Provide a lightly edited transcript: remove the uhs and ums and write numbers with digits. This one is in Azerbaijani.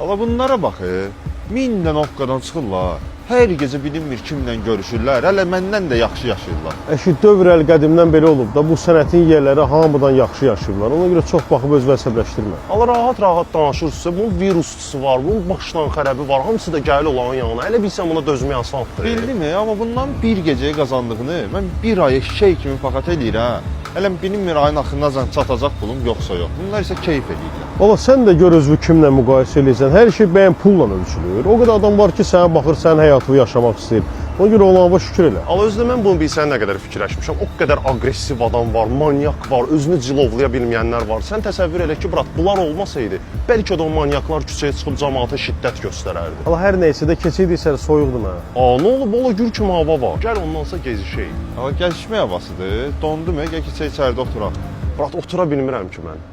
Valla bunlara bax, 1000 dənə oqqadan çıxırlar. Hər gecə bilinmir kimlə görüşürlər, hələ məndən də yaxşı yaşayırlar. Əşi, dövr əl-qədimdən belə olub da, bu sənətin yerləri hamıdan yaxşı yaşayırlar. Ona görə çox baxıb özünü əsəbləşdirmə. Allah rahat-rahat danışırsınızsa, bunun virusçusu var, bunun başdan xərəbi var, hamısı da gəlir olan yanına. Elə bilsən buna dözməyə asandır. Bildim, amma bundan bir gecəyə qazandığını mən bir ay şey kimi fəqət eləyirəm. Hələ bilinmir ayın axırınacan çatacaq pulum yoxsa yox. Bunlar isə keyf eləyirlər. Valla sən də gör özünü kimlə müqayisə eləyirsən. Hər şey bəyən pulla ölçülür. O qədər adam var ki, sənə baxır, sənin həyatını yaşamaq istəyir. Ona görə Allah'a şükür elə. Allah özdə mən bunu bilsən nə qədər fikirləşmişəm. O qədər aqressiv adam var, manyak var, özünü cilovlaya bilməyənlər var. Sən təsəvvür elə ki, brat, bunlar olmasaydı, bəlkə də o manyaklar küçəyə çıxıb cəmaata şiddət göstərərdi. Allah hər nəysə də keçirdiysə soyuqdur mənə. Nə olub? Ola gül kimi hava var. Gəl ondansa gezişək. Amma gəzişmək havasıdır. Dondum, gəl keçək içəridə oturaq. Brat, otura bilmirəm ki mən.